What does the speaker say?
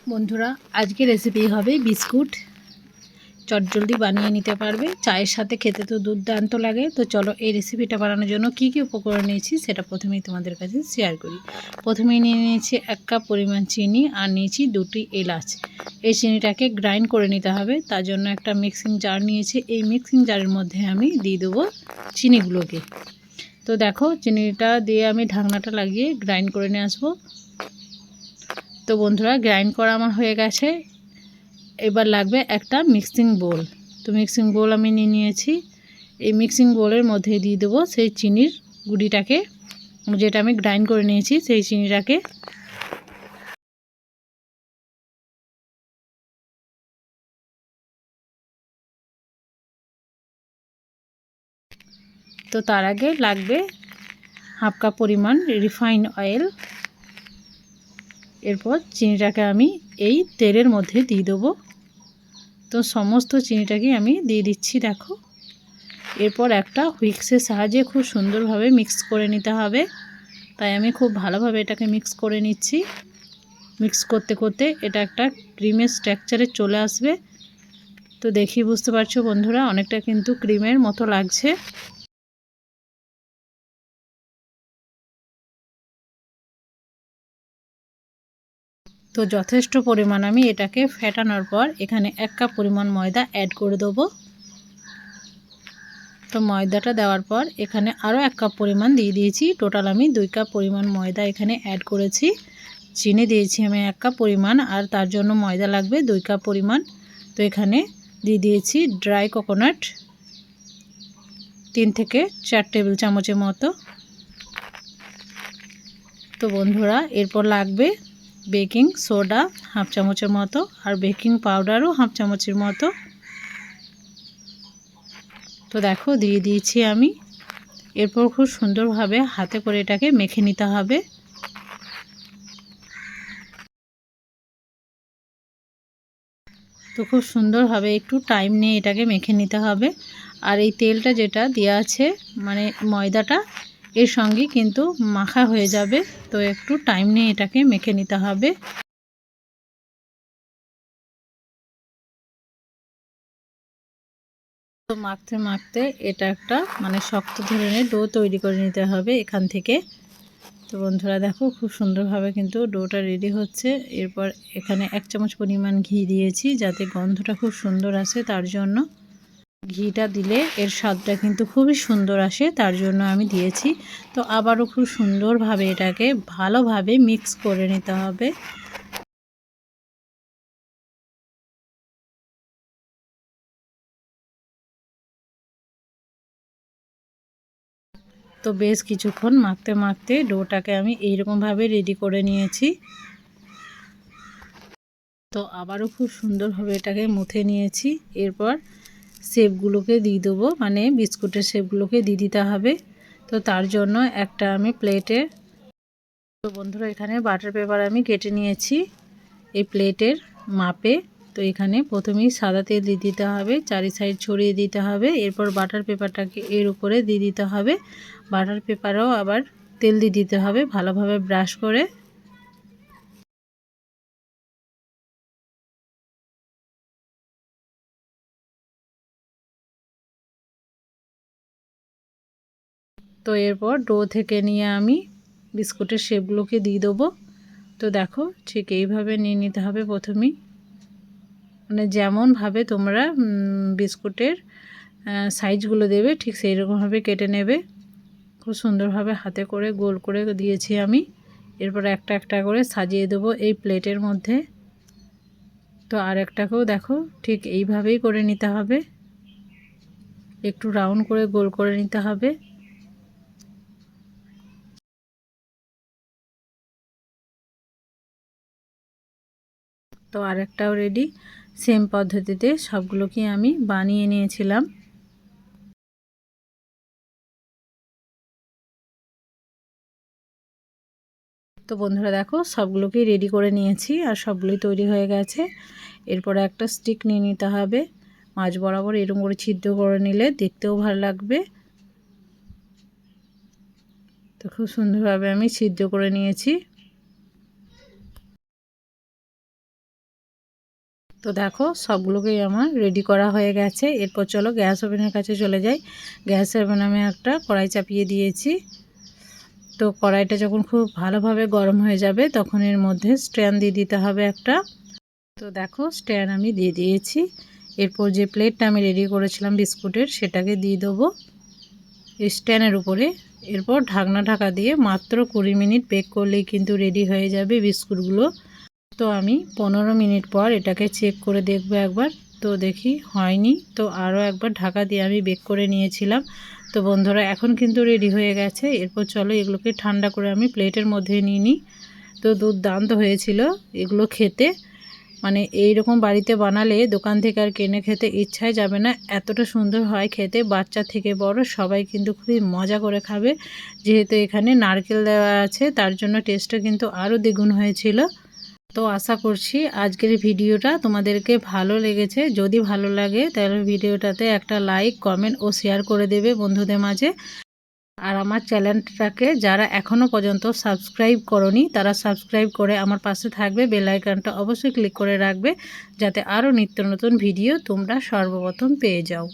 বন্ধুরা আজকে রেসিপি হবে বিস্কুট চটজলদি বানিয়ে নিতে পারবে। চায়ের সাথে খেতে তো দুর্দান্ত লাগে। তো চলো এই রেসিপিটা বানানোর জন্য কি কি উপকরণ নিয়েছি সেটা প্রথমেই তোমাদের কাছে শেয়ার করি। প্রথমেই নিয়ে নিয়েছি 1 কাপ পরিমাণ চিনি আর নিয়েছি 2টি এলাচ। এই চিনিটাকে গ্রাইন্ড করে নিতে হবে, তার জন্য একটা মিক্সিং জার নিয়েছি। এই মিক্সিং জারের মধ্যে আমি দিয়ে দেবো চিনিগুলোকে। তো দেখো চিনিটা দিয়ে আমি ঢাকনাটা লাগিয়ে গ্রাইন্ড করে নিয়ে আসবো। তো বন্ধুরা গ্রাইন্ড করা আমার হয়ে গেছে। এবার লাগবে একটা মিক্সিং বোল। তো মিক্সিং বোল আমি নিয়ে নিয়েছি। এই মিক্সিং বোলের মধ্যে দিয়ে দেবো সেই চিনির গুঁড়িটাকে, যেটা আমি গ্রাইন্ড করে নিয়েছি সেই চিনিটাকে। তো তার আগে লাগবে হাফ কাপ পরিমাণ রিফাইন্ড অয়েল। এরপর চিনিটাকে আমি এই তেলের মধ্যে দিয়ে দেবো। তো সমস্ত চিনিটাকে আমি দিয়ে দিচ্ছি দেখো। এরপর একটা হুইক্সের সাহায্যে খুব সুন্দরভাবে মিক্স করে নিতে হবে। তাই আমি খুব ভালোভাবে এটাকে মিক্স করে নিচ্ছি। মিক্স করতে করতে এটা একটা ক্রিমের স্ট্রাকচারে চলে আসবে। তো দেখি বুঝতে পারছো বন্ধুরা, অনেকটা কিন্তু ক্রিমের মতো লাগছে। তো যথেষ্ট পরিমাণ আমি এটাকে ফেটানোর পর এখানে 1 কাপ পরিমাণ ময়দা অ্যাড করে দেবো। তো ময়দাটা দেওয়ার পর এখানে আরও 1 কাপ পরিমাণ দিয়ে দিয়েছি। টোটাল আমি 2 কাপ পরিমাণ ময়দা এখানে অ্যাড করেছি। চিনি দিয়েছি আমি 1 কাপ পরিমাণ, আর তার জন্য ময়দা লাগবে 2 কাপ পরিমাণ। তো এখানে দিয়ে দিয়েছি ড্রাই কোকোনাট 3 থেকে 4 টেবিল চামচের মতো। তো বন্ধুরা এরপর লাগবে বেকিং সোডা হাফ চামচের মতো, আর বেকিং পাউডারও হাফ চামচের মতো। তো দেখো দিয়ে দিয়েছি আমি। এরপর খুব সুন্দরভাবে হাতে করে এটাকে মেখে নিতে হবে। তো খুব সুন্দরভাবে একটু টাইম নিয়ে এটাকে মেখে নিতে হবে। আর এই তেলটা যেটা দেওয়া আছে মানে ময়দাটা এর সঙ্গে কিন্তু মাখা হয়ে যাবে। তো একটু টাইম নিয়ে এটাকে মেখে নিতে হবে। তো মাখতে মাখতে এটা একটা মানে শক্ত ধরনের ডো তৈরি করে নিতে হবে এখান থেকে। তো বন্ধুরা দেখো খুব সুন্দরভাবে কিন্তু ডোটা রেডি হচ্ছে। এরপর এখানে 1 চামচ পরিমাণ ঘি দিয়েছি যাতে গন্ধটা খুব সুন্দর আসে, তার জন্য ঘিটা দিলে এর স্বাদটা কিন্তু খুবই সুন্দর আসে, তার জন্য আমি দিয়েছি। তো আবারও খুব সুন্দরভাবে এটাকে ভালোভাবে মিক্স করে নিতে হবে। তো বেশ কিছুক্ষণ মাখতে মাখতে ডোটাকে আমি এইরকমভাবে রেডি করে নিয়েছি। তো আবারও খুব সুন্দরভাবে এটাকে মুথে নিয়েছি। এরপর শেপগুলোকে দিয়ে দেবো, মানে বিস্কুটের শেপগুলোকে দিয়ে দিতে হবে। তো তার জন্য একটা আমি প্লেটে, তো বন্ধুরা এখানে বাটার পেপার আমি কেটে নিয়েছি এই প্লেটের মাপে। তো এখানে প্রথমেই সাদা তেল দিয়ে দিতে হবে, চারি সাইড ছড়িয়ে দিতে হবে। এরপর বাটার পেপারটাকে এর উপরে দিয়ে দিতে হবে। বাটার পেপারেও আবার তেল দিয়ে দিতে হবে ভালোভাবে ব্রাশ করে। তো এরপর ডো থেকে নিয়ে আমি বিস্কুটের শেপগুলোকে দিয়ে দেবো। তো দেখো ঠিক এইভাবে নিয়ে নিতে হবে প্রথমেই, মানে যেমনভাবে তোমরা বিস্কুটের সাইজগুলো দেবে ঠিক সেই রকমভাবে কেটে নেবে। খুব সুন্দরভাবে হাতে করে গোল করে দিয়েছি আমি। এরপর একটা একটা করে সাজিয়ে দেবো এই প্লেটের মধ্যে। তো আর একটাকেও দেখো ঠিক এইভাবেই করে নিতে হবে, একটু রাউন্ড করে গোল করে নিতে হবে। তো আরেকটাও রেডি। সেম পদ্ধতিতে সবগুলোকে আমি বানিয়ে নিয়েছিলাম। তো বন্ধুরা দেখো সবগুলোকেই রেডি করে নিয়েছি আর সবগুলোই তৈরি হয়ে গেছে। এরপরে একটা স্টিক নিয়ে নিতে হবে, মাঝ বরাবর এরকম করে ছিদ্র করে নিলে দেখতেও ভালো লাগবে। তো খুব সুন্দরভাবে আমি ছিদ্র করে নিয়েছি। তো দেখো সবগুলোকেই আমার রেডি করা হয়ে গেছে। এরপর চলো গ্যাস ওভেনের কাছে চলে যাই। গ্যাস ওভেনে আমি একটা কড়াই চাপিয়ে দিয়েছি। তো কড়াইটা যখন খুব ভালোভাবে গরম হয়ে যাবে তখন এর মধ্যে স্ট্যান্ড দিয়ে দিতে হবে একটা। তো দেখো স্ট্যান্ড আমি দিয়ে দিয়েছি। এরপর যে প্লেটটা আমি রেডি করেছিলাম বিস্কুটের সেটাকে দিয়ে দেবো স্ট্যান্ডের উপরে। এরপর ঢাকনা ঢাকা দিয়ে মাত্র 20 মিনিট বেক করলেই কিন্তু রেডি হয়ে যাবে বিস্কুটগুলো। তো আমি 15 মিনিট পর এটাকে চেক করে দেখব একবার। তো দেখি হয়নি, তো আরও একবার ঢাকা দিয়ে আমি বেক করে নিয়েছিলাম। তো বন্ধুরা এখন কিন্তু রেডি হয়ে গেছে। এরপর চলো এগুলোকে ঠান্ডা করে আমি প্লেটের মধ্যে নিয়ে নিই। তো দুর্দান্ত হয়েছিল এগুলো খেতে, মানে এই রকম বাড়িতে বানালে দোকান থেকে আর কিনে খেতে ইচ্ছাই যাবে না, এতটা সুন্দর হয় খেতে। বাচ্চা থেকে বড় সবাই কিন্তু খুবই মজা করে খাবে। যেহেতু এখানে নারকেল দেওয়া আছে তার জন্য টেস্টটা কিন্তু আরও দ্বিগুণ হয়েছিল। তো আশা করছি আজকের ভিডিওটা তোমাদেরকে ভালো লেগেছে। যদি ভালো লাগে তাহলে ভিডিওটাতে একটা লাইক, কমেন্ট ও শেয়ার করে দেবে বন্ধুদের মাঝে। আর আমার চ্যানেলটাকে যারা এখনও পর্যন্ত সাবস্ক্রাইব করনি তারা সাবস্ক্রাইব করে আমার পাশে থাকবে। বেল আইকনটা অবশ্যই ক্লিক করে রাখবে যাতে আরও নিত্য নতুন ভিডিও তোমরা সর্বপ্রথম পেয়ে যাও।